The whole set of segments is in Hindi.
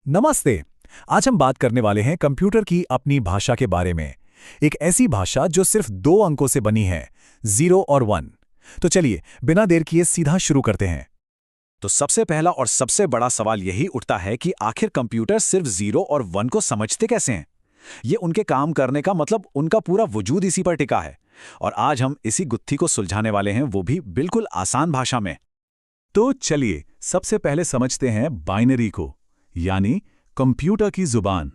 नमस्ते। आज हम बात करने वाले हैं कंप्यूटर की अपनी भाषा के बारे में। एक ऐसी भाषा जो सिर्फ दो अंकों से बनी है, 0 और 1। तो चलिए बिना देर किए सीधा शुरू करते हैं। तो सबसे पहला और सबसे बड़ा सवाल यही उठता है कि आखिर कंप्यूटर सिर्फ 0 और 1 को समझते कैसे हैं। ये उनके काम करने का मतलब उनका पूरा वजूद इसी पर टिका है। और आज हम इसी गुत्थी को सुलझाने वाले हैं, वो भी बिल्कुल आसान भाषा में। तो चलिए सबसे पहले समझते हैं बाइनरी को, यानी कंप्यूटर की जुबान।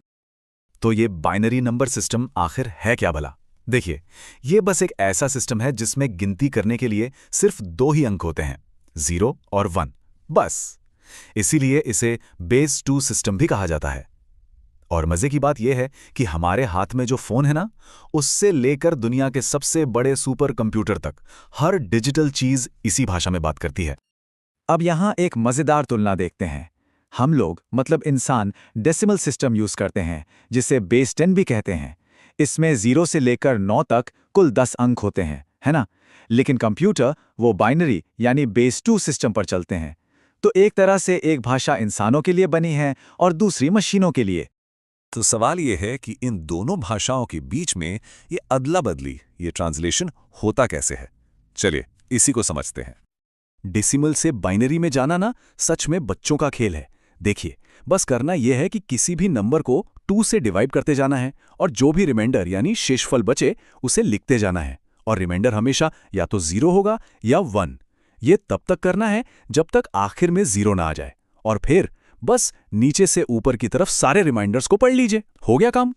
तो ये बाइनरी नंबर सिस्टम आखिर है क्या भला? देखिए, ये बस एक ऐसा सिस्टम है जिसमें गिनती करने के लिए सिर्फ दो ही अंक होते हैं, 0 और 1, बस। इसीलिए इसे बेस 2 सिस्टम भी कहा जाता है। और मजे की बात यह है कि हमारे हाथ में जो फोन है ना, उससे लेकर दुनिया के सबसे बड़े सुपर कंप्यूटर तक हर डिजिटल चीज इसी भाषा में बात करती है। अब यहाँ एक मजेदार तुलना देखते हैं। हम लोग मतलब इंसान डेसिमल सिस्टम यूज करते हैं, जिसे बेस 10 भी कहते हैं। इसमें 0 से लेकर 9 तक कुल 10 अंक होते हैं, है ना? लेकिन कंप्यूटर वो बाइनरी यानी बेस 2 सिस्टम पर चलते हैं। तो एक तरह से एक भाषा इंसानों के लिए बनी है और दूसरी मशीनों के लिए। तो सवाल ये है कि इन दोनों भाषाओं के बीच में ये अदला बदली, ये ट्रांसलेशन होता कैसे है। चलिए इसी को समझते हैं। डेसिमल से बाइनरी में जाना ना सच में बच्चों का खेल है। देखिए, बस करना यह है कि किसी भी नंबर को 2 से डिवाइड करते जाना है और जो भी रिमाइंडर यानी शेषफल बचे उसे लिखते जाना है। और रिमाइंडर हमेशा या तो 0 होगा या 1। ये तब तक करना है जब तक आखिर में 0 ना आ जाए। और फिर बस नीचे से ऊपर की तरफ सारे रिमाइंडर्स को पढ़ लीजिए, हो गया काम।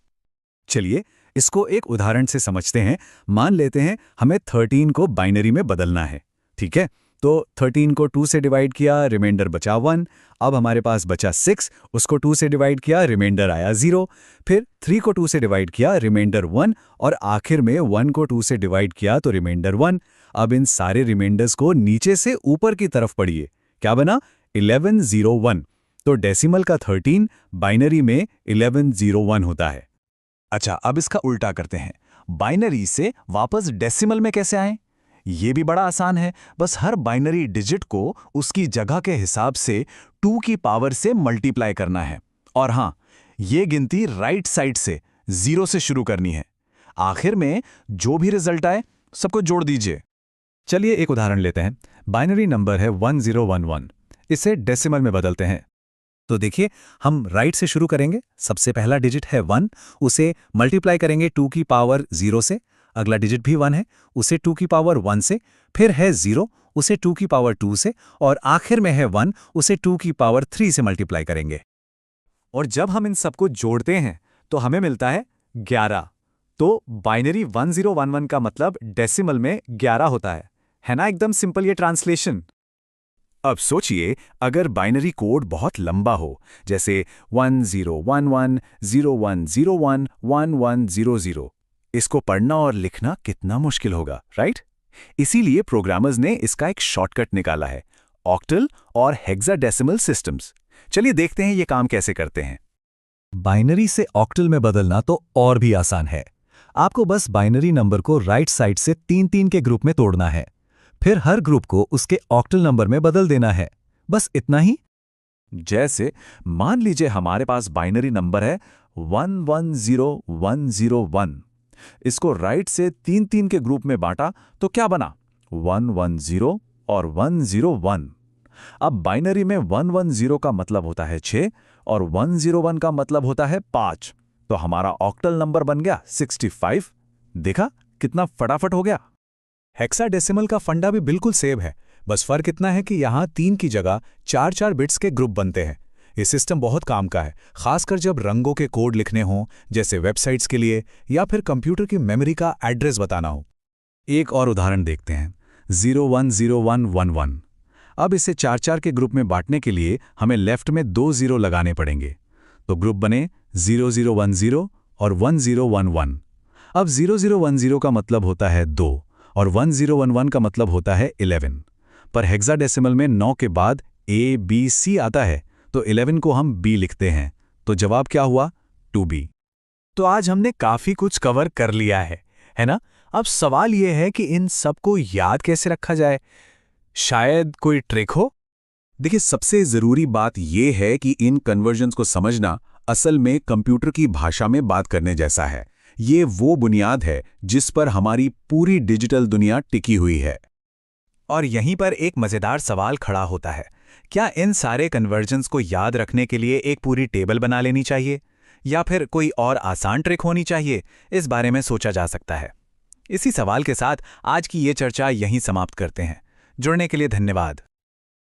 चलिए इसको एक उदाहरण से समझते हैं। मान लेते हैं हमें 13 को बाइनरी में बदलना है, ठीक है? तो 13 को 2 से डिवाइड किया, रिमाइंडर बचा 1। अब हमारे पास बचा 6, उसको 2 से डिवाइड किया, रिमाइंडर आया 0। फिर 3 को 2 से डिवाइड किया, रिमाइंडर 1। और आखिर में 1 को 2 से डिवाइड किया तो रिमाइंडर 1। अब इन सारे रिमाइंडर्स को नीचे से ऊपर की तरफ पढ़िए। क्या बना? 1101। तो डेसिमल का 13 बाइनरी में 1101 होता है। अच्छा, अब इसका उल्टा करते हैं। बाइनरी से वापस डेसिमल में कैसे आएं? ये भी बड़ा आसान है। बस हर बाइनरी डिजिट को उसकी जगह के हिसाब से 2 की पावर से मल्टीप्लाई करना है। और हाँ, ये गिनती राइट साइड से 0 से शुरू करनी है। आखिर में जो भी रिजल्ट आए सबको जोड़ दीजिए। चलिए एक उदाहरण लेते हैं। बाइनरी नंबर है 1011। इसे डेसिमल में बदलते हैं। तो देखिए, हम राइट से शुरू करेंगे। सबसे पहला डिजिट है 1, उसे मल्टीप्लाई करेंगे 2 की पावर 0 से। अगला डिजिट भी 1 है, उसे 2 की पावर 1 से। फिर है 0, उसे 2 की पावर 2 से। और आखिर में है 1, उसे 2 की पावर 3 से मल्टीप्लाई करेंगे। और जब हम इन सबको जोड़ते हैं तो हमें मिलता है 11। तो बाइनरी 1011 का मतलब डेसिमल में 11 होता है ना? एकदम सिंपल ये ट्रांसलेशन। अब सोचिए, अगर बाइनरी कोड बहुत लंबा हो, जैसे 1011, 0101, 1100, इसको पढ़ना और लिखना कितना मुश्किल होगा, राइट? इसीलिए प्रोग्रामर्स ने इसका एक शॉर्टकट निकाला है, ऑक्टल और हेक्साडेसिमल सिस्टम्स। चलिए देखते हैं ये काम कैसे करते हैं। बाइनरी से ऑक्टल में बदलना तो और भी आसान है। आपको बस बाइनरी नंबर को राइट साइड से 3-3 के ग्रुप में तोड़ना है। फिर हर ग्रुप को उसके ऑक्टल नंबर में बदल देना है। बस इतना ही। जैसे मान लीजिए हमारे पास बाइनरी नंबर है 110101। इसको राइट से 3-3 के ग्रुप में बांटा तो क्या बना? 110 और 101। अब बाइनरी में 110 का मतलब होता है 6 और 101 का मतलब होता है 5। तो हमारा ऑक्टल नंबर बन गया 65। देखा कितना फटाफट हो गया। हेक्साडेसिमल का फंडा भी बिल्कुल सेम है। बस फर्क इतना है कि यहाँ 3 की जगह 4-4 बिट्स के ग्रुप बनते हैं। ये सिस्टम बहुत काम का है, खासकर जब रंगों के कोड लिखने हों, जैसे वेबसाइट्स के लिए, या फिर कंप्यूटर की मेमोरी का एड्रेस बताना हो। एक और उदाहरण देखते हैं, 010111। अब इसे 4-4 के ग्रुप में बांटने के लिए हमें लेफ्ट में 2 0 लगाने पड़ेंगे। तो ग्रुप बने 0010 और 1011। अब 0010 का मतलब होता है 2 और 1011 का मतलब होता है 11। पर हेक्साडेसिमल में 9 के बाद A, B, C आता है, तो 11 को हम B लिखते हैं। तो जवाब क्या हुआ? 2B। तो आज हमने काफी कुछ कवर कर लिया है ना? अब सवाल यह है कि इन सबको याद कैसे रखा जाए। शायद कोई ट्रिक हो? देखिए, सबसे ज़रूरी बात यह है कि इन कन्वर्जन्स को समझना असल में कंप्यूटर की भाषा में बात करने जैसा है। ये वो बुनियाद है जिस पर हमारी पूरी डिजिटल दुनिया टिकी हुई है। और यहीं पर एक मज़ेदार सवाल खड़ा होता है, क्या इन सारे कन्वर्जन्स को याद रखने के लिए एक पूरी टेबल बना लेनी चाहिए या फिर कोई और आसान ट्रिक होनी चाहिए? इस बारे में सोचा जा सकता है। इसी सवाल के साथ आज की ये चर्चा यहीं समाप्त करते हैं। जुड़ने के लिए धन्यवाद।